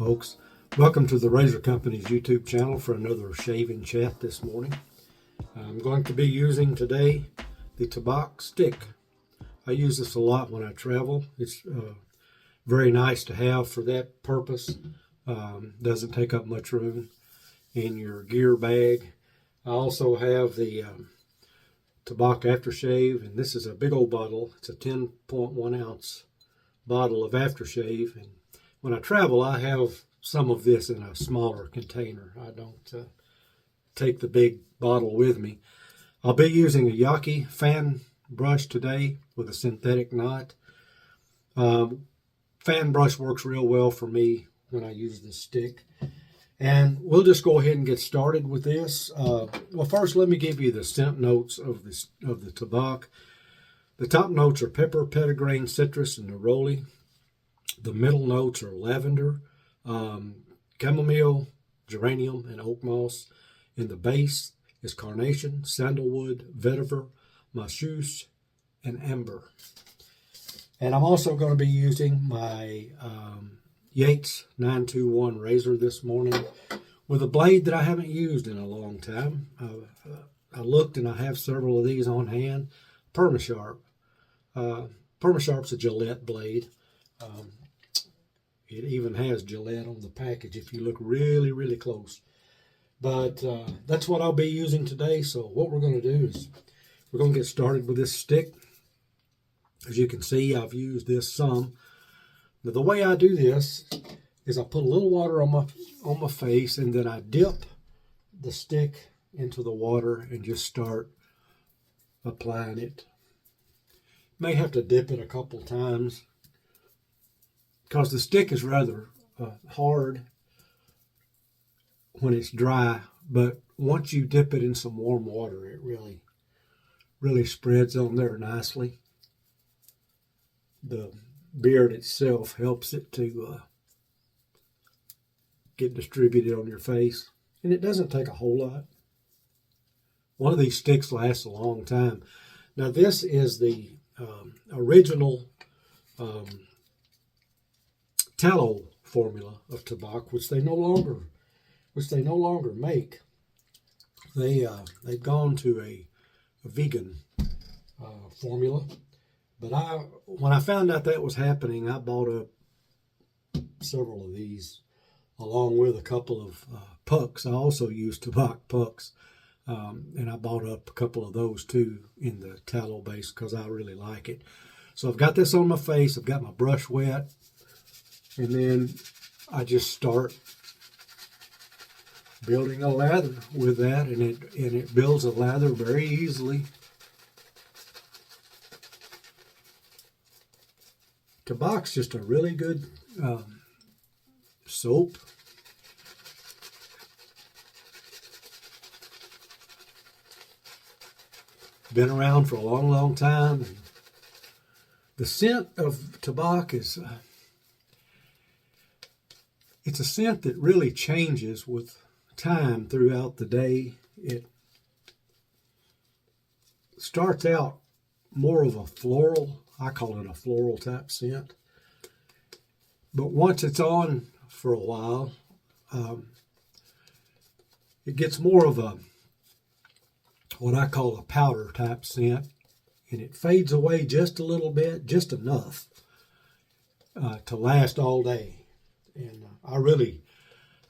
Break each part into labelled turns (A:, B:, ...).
A: folks. Welcome to the Razor Company's YouTube channel for another shaving chat this morning. I'm going to be using today the Tabac stick. I use this a lot when I travel. It's very nice to have for that purpose. Doesn't take up much room in your gear bag. I also have the Tabac aftershave, and this is a big old bottle. It's a 10.1 ounce bottle of aftershave, and when I travel I have some of this in a smaller container. I don't take the big bottle with me. I'll be using a Yaki fan brush today with a synthetic knot. Fan brush works real well for me when I use this stick. And we'll just go ahead and get started with this. Well, first let me give you the scent notes of the Tabac. The top notes are pepper, petitgrain, citrus, and neroli. The middle notes are lavender, chamomile, geranium, and oak moss. In the base is carnation, sandalwood, vetiver, masseuse, and amber. And I'm also going to be using my Yates 921 razor this morning with a blade that I haven't used in a long time. I looked and I have several of these on hand. Permasharp. Permasharp's a Gillette blade. It even has Gillette on the package if you look really, really close. But that's what I'll be using today. So what we're going to do is we're going to get started with this stick. As you can see, I've used this some. Now, the way I do this is I put a little water on my face, and then I dip the stick into the water and just start applying it. May have to dip it a couple times because the stick is rather hard when it's dry, but once you dip it in some warm water, it really spreads on there nicely. The beard itself helps it to get distributed on your face, and it doesn't take a whole lot. One of these sticks lasts a long time. Now, this is the original tallow formula of Tabac, which they no longer make. They've gone to a vegan formula. But when I found out that was happening, I bought up several of these along with a couple of pucks. I also use Tabac pucks, and I bought up a couple of those too in the tallow base because I really like it. So I've got this on my face. I've got my brush wet, and then I just start building a lather with that, and it builds a lather very easily. Tabac's just a really good soap. Been around for a long, long time. And the scent of Tabac is it's a scent that really changes with time throughout the day. It starts out more of a floral, I call it a floral type scent. But once it's on for a while, it gets more of what I call a powder type scent, and it fades away just a little bit, just enough to last all day. And I really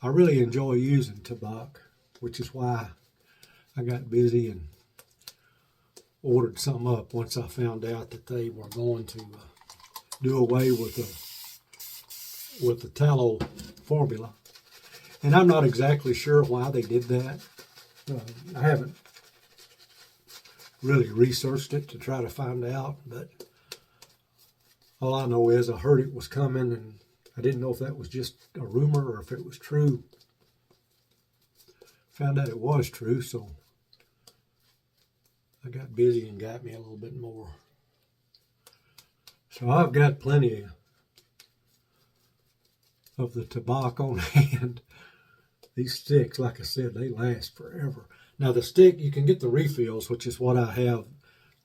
A: enjoy using Tabac, which is why I got busy and ordered some up once I found out that they were going to do away with the tallow formula. And I'm not exactly sure why they did that. I haven't really researched it to try to find out, but all I know is I heard it was coming, and I didn't know if that was just a rumor or if it was true. Found out it was true, so I got busy and got me a little bit more. So I've got plenty of the Tabac on hand. These sticks, like I said, they last forever. Now the stick, you can get the refills, which is what I have.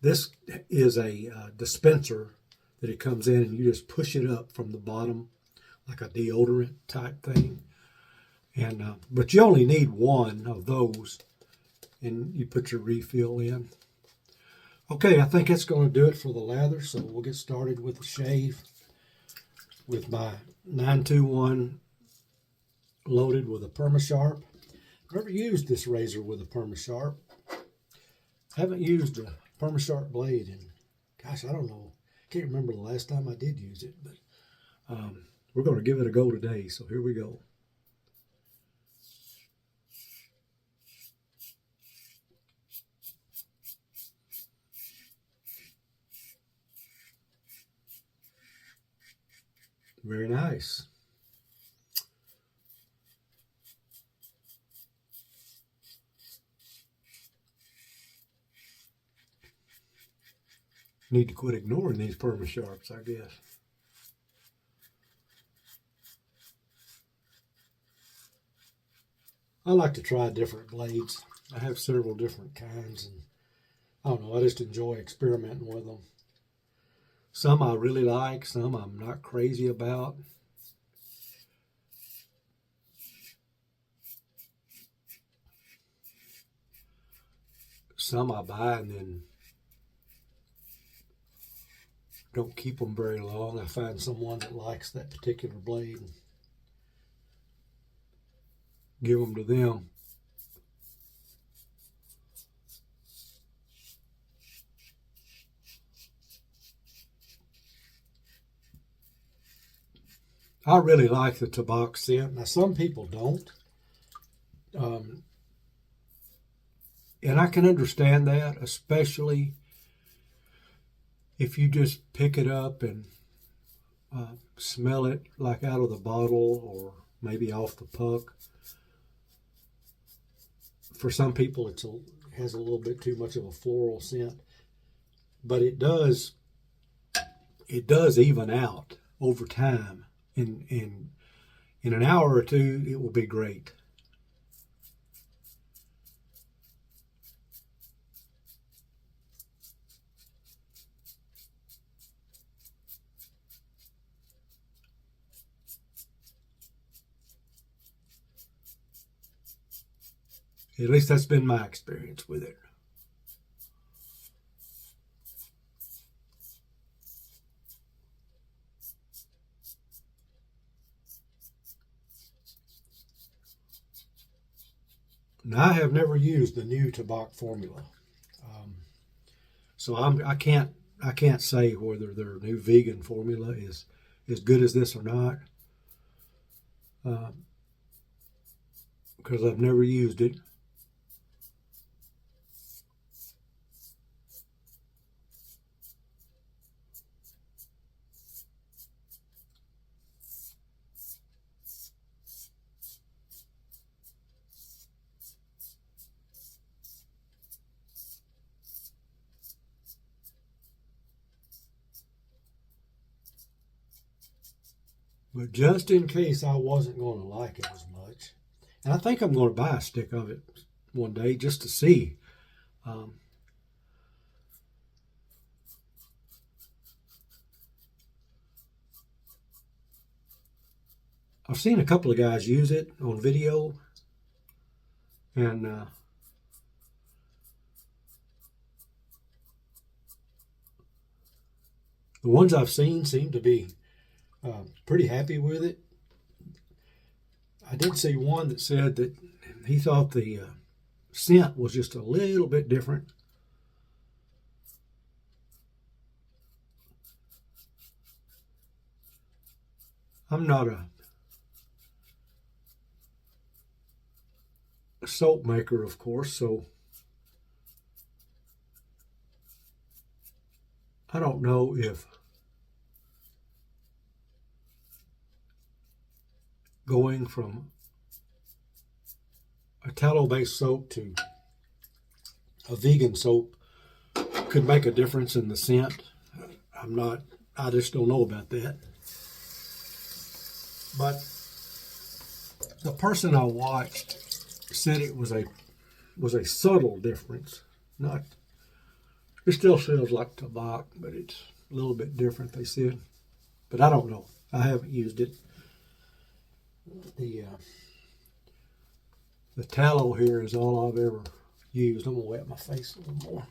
A: This is a dispenser that it comes in, and you just push it up from the bottom like a deodorant type thing. And but you only need one of those, and you put your refill in. Okay, I think that's going to do it for the lather, so we'll get started with the shave with my 921 loaded with a Perma-Sharp. Never used this razor with a Perma-Sharp. Haven't used a Perma-Sharp blade in, gosh, I don't know. Can't remember the last time I did use it, but we're going to give it a go today, so here we go. Very nice. Need to quit ignoring these Perma-Sharps, I guess. I like to try different blades. I have several different kinds, and I don't know, I just enjoy experimenting with them. Some I really like, some I'm not crazy about. Some I buy and then don't keep them very long. I find someone that likes that particular blade and give them to them. I really like the Tabac scent. Now, some people don't. And I can understand that, especially if you just pick it up and smell it like out of the bottle or maybe off the puck. For some people, it has a little bit too much of a floral scent, but it does even out over time. In an hour or two, it will be great. At least that's been my experience with it. Now, I have never used the new Tabac formula, so I can't say whether their new vegan formula is as good as this or not, because I've never used it. But just in case I wasn't going to like it as much, and I think I'm going to buy a stick of it one day just to see. I've seen a couple of guys use it on video, and the ones I've seen seem to be pretty happy with it. I did see one that said that he thought the scent was just a little bit different. I'm not a soap maker, of course, so I don't know if going from a tallow-based soap to a vegan soap could make a difference in the scent. I just don't know about that. But the person I watched said it was a subtle difference. It still smells like Tabac, but it's a little bit different, they said. But I don't know. I haven't used it. The tallow here is all I've ever used. I'm gonna wet my face a little more.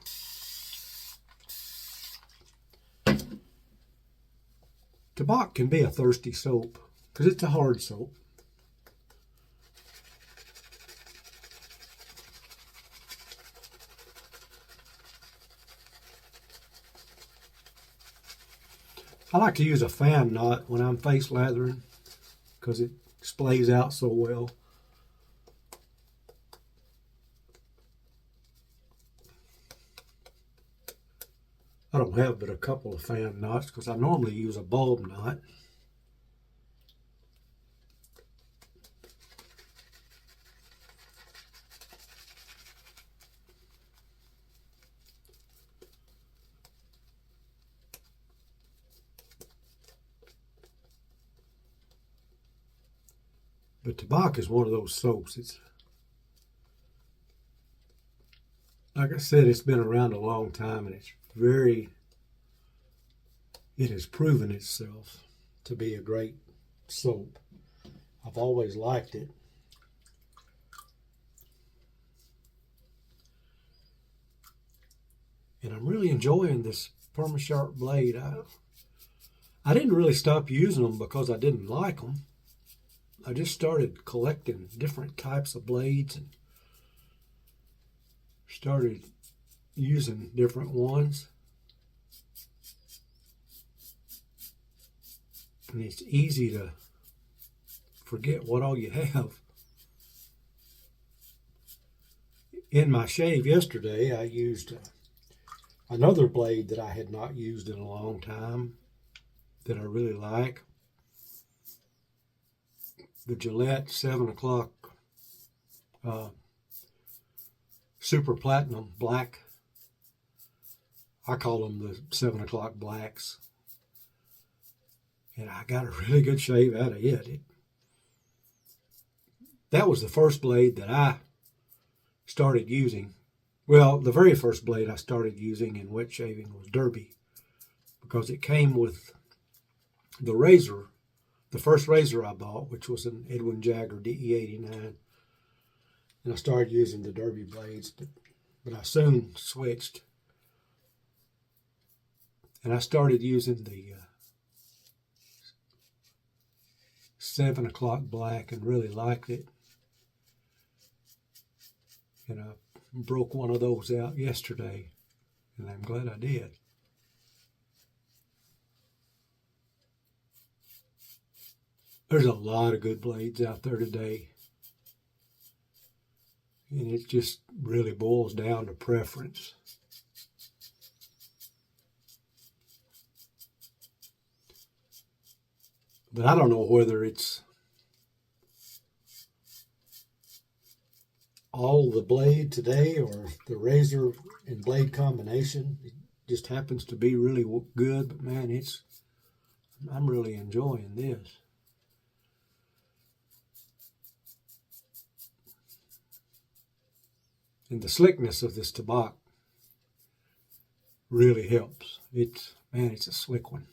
A: Tabac can be a thirsty soap because it's a hard soap. I like to use a fan knot when I'm face lathering because it splays out so well. I don't have but a couple of fan knots because I normally use a bulb knot. But Tabac is one of those soaps. It's, like I said, it's been around a long time, and it has proven itself to be a great soap. I've always liked it. And I'm really enjoying this PermaSharp blade. I didn't really stop using them because I didn't like them. I just started collecting different types of blades and started using different ones. And it's easy to forget what all you have. In my shave yesterday, I used another blade that I had not used in a long time that I really like. The Gillette 7 o'clock Super Platinum Black. I call them the 7 o'clock blacks. And I got a really good shave out of it. That was the first blade that I started using. Well, the very first blade I started using in wet shaving was Derby, because it came with the razor, the first razor I bought, which was an Edwin Jagger DE89. And I started using the Derby blades, but I soon switched. And I started using the 7 o'clock black and really liked it. And I broke one of those out yesterday, and I'm glad I did. There's a lot of good blades out there today, and it just really boils down to preference. But I don't know whether it's all the blade today or the razor and blade combination. It just happens to be really good, but man, I'm really enjoying this. And the slickness of this Tabac really helps. It's a slick one.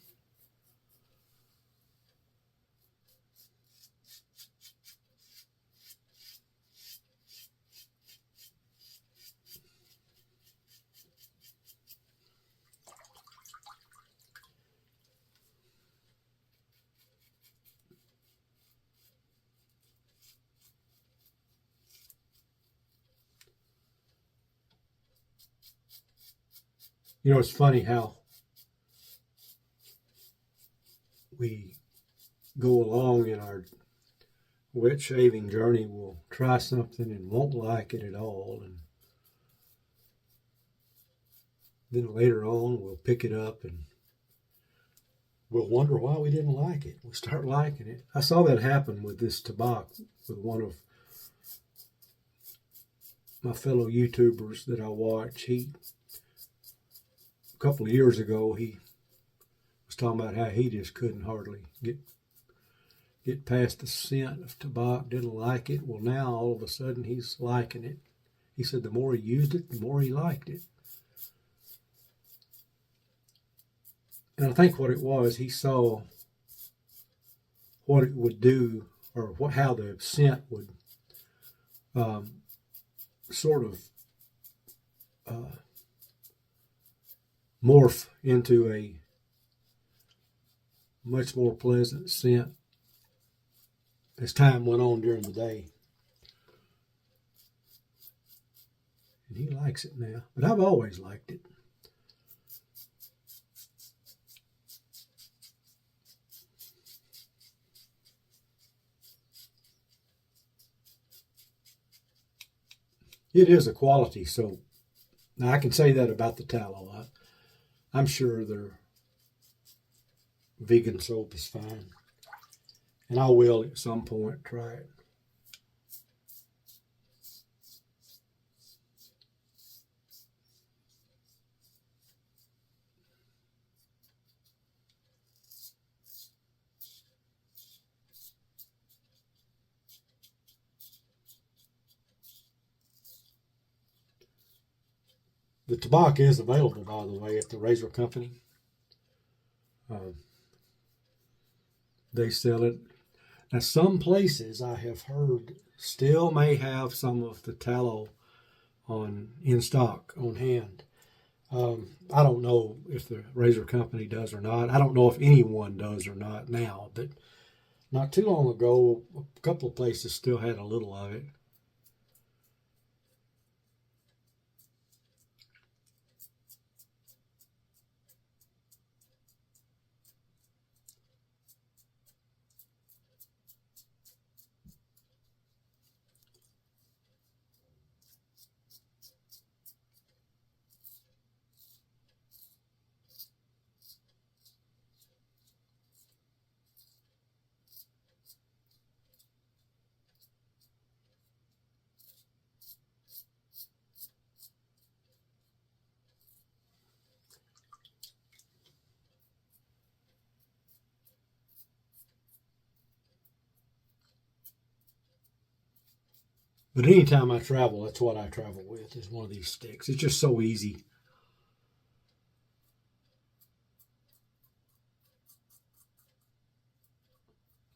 A: You know, it's funny how we go along in our wet shaving journey. We'll try something and won't like it at all. And then later on, we'll pick it up and we'll wonder why we didn't like it. We'll start liking it. I saw that happen with this Tabac with one of my fellow YouTubers that I watch. A couple of years ago, he was talking about how he just couldn't hardly get past the scent of Tabac, didn't like it. Well, now all of a sudden he's liking it. He said the more he used it, the more he liked it. And I think what it was, he saw what it would do or how the scent would sort of morph into a much more pleasant scent as time went on during the day. And he likes it now, but I've always liked it. It is a quality soap. Now, I can say that about the tallow. I'm sure their vegan soap is fine. And I will at some point try it. The Tabac is available, by the way, at the razor company. They sell it. Now, some places I have heard still may have some of the tallow in stock, on hand. I don't know if the razor company does or not. I don't know if anyone does or not now, but not too long ago, a couple of places still had a little of it. But anytime I travel, that's what I travel with, is one of these sticks. It's just so easy.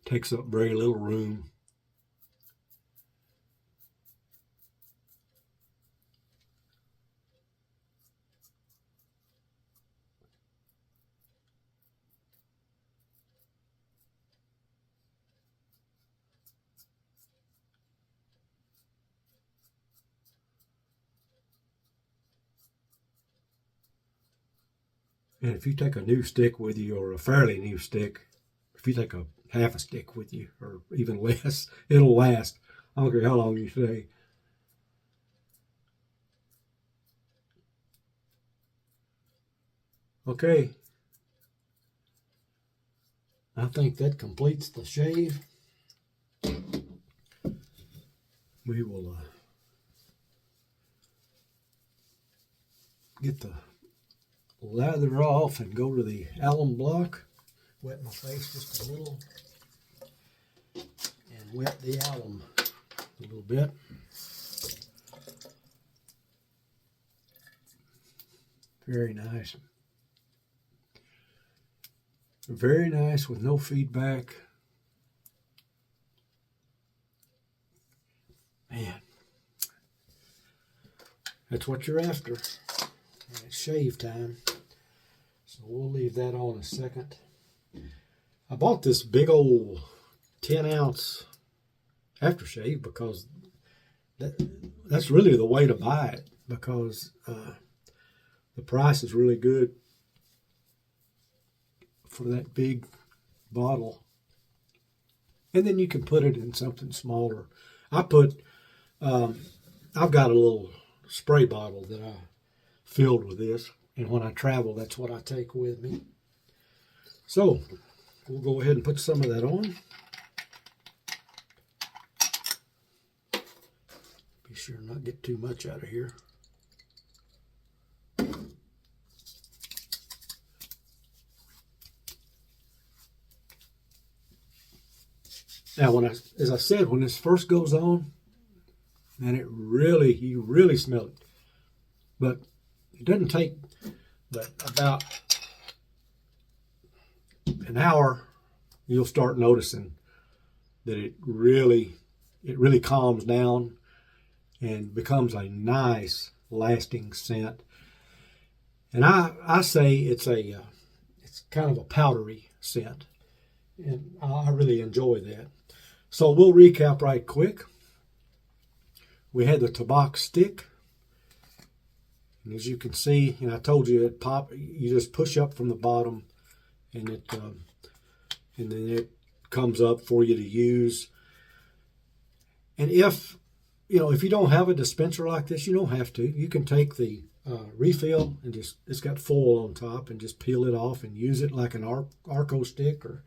A: Takes up very little room. And if you take a new stick with you, or a fairly new stick, if you take a half a stick with you, or even less, it'll last. I don't care how long you stay. Okay. I think that completes the shave. We will get the lather off and go to the alum block. Wet my face just a little and wet the alum a little bit. Very nice. Very nice with no feedback. Man, that's what you're after. And it's shave time. So we'll leave that on a second. I bought this big old 10-ounce aftershave because that's really the way to buy it, because the price is really good for that big bottle. And then you can put it in something smaller. I've got a little spray bottle that I filled with this, and when I travel, that's what I take with me. So we'll go ahead and put some of that on. Be sure not to get too much out of here. Now, as I said, when this first goes on, and you really smell it. But it doesn't take but about an hour, you'll start noticing that it really calms down and becomes a nice lasting scent. And I say it's kind of a powdery scent, and I really enjoy that. So we'll recap right quick. We had the Tabac stick, and as you can see, and I told you it pop. You just push up from the bottom, and then it comes up for you to use. And if you don't have a dispenser like this, you don't have to. You can take the refill and it's got foil on top, and just peel it off and use it like an Arco stick or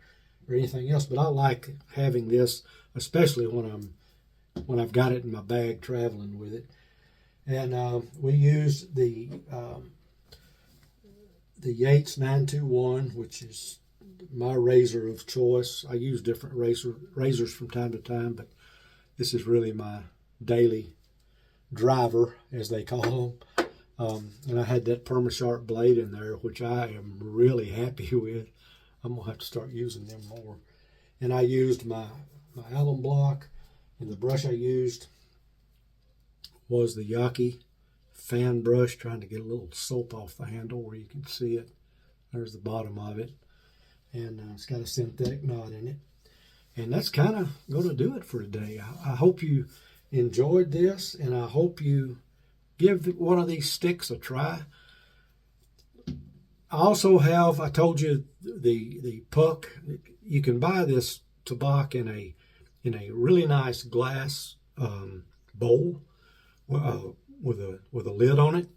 A: anything else. But I like having this, especially when I've got it in my bag traveling with it. And we use the Yates 921, which is my razor of choice. I use different razors from time to time, but this is really my daily driver, as they call them. And I had that PermaSharp blade in there, which I am really happy with. I'm going to have to start using them more. And I used my alum block, and the brush I used was the Yaki fan brush, trying to get a little soap off the handle where you can see it. There's the bottom of it. And it's got a synthetic knot in it. And that's kind of going to do it for today. I hope you enjoyed this, and I hope you give one of these sticks a try. I also have, I told you, the puck. You can buy this Tabac in a really nice glass bowl with a lid on it,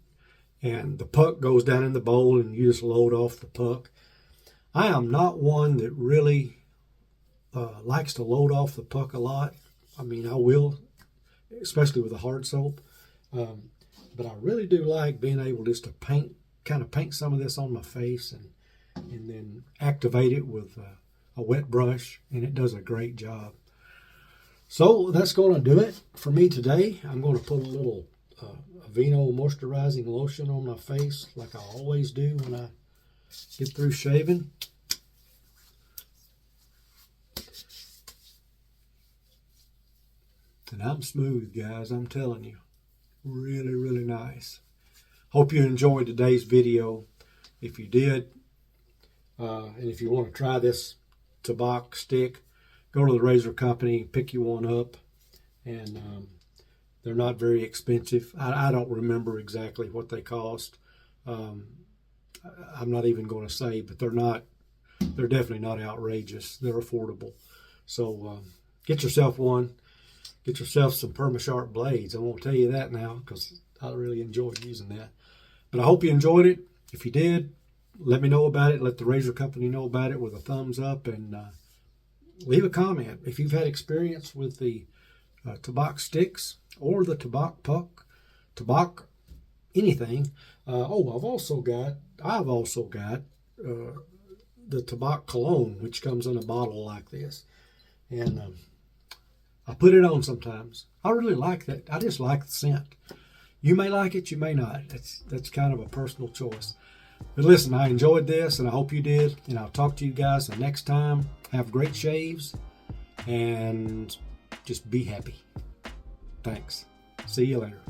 A: and the puck goes down in the bowl, and you just load off the puck. I am not one that really likes to load off the puck a lot. I mean, I will, especially with a hard soap, but I really do like being able just to paint some of this on my face and then activate it with a wet brush, and it does a great job. So that's going to do it for me today. I'm going to put a little Aveeno moisturizing lotion on my face, like I always do when I get through shaving. And I'm smooth, guys, I'm telling you. Really, really nice. Hope you enjoyed today's video. If you did, and if you want to try this Tabac stick, go to the razor company, pick you one up. And they're not very expensive. I don't remember exactly what they cost. I'm not even going to say, but they're definitely not outrageous. They're affordable. So get yourself one. Get yourself some PermaSharp blades. I won't tell you that now because I really enjoyed using that. But I hope you enjoyed it. If you did, let me know about it. Let the razor company know about it with a thumbs up, and leave a comment. If you've had experience with the Tabac sticks or the Tabac puck, Tabac anything. I've also got the Tabac cologne, which comes in a bottle like this. And I put it on sometimes. I really like that. I just like the scent. You may like it, you may not. That's kind of a personal choice. But listen, I enjoyed this, and I hope you did. And I'll talk to you guys the next time. Have great shaves, and just be happy. Thanks. See you later.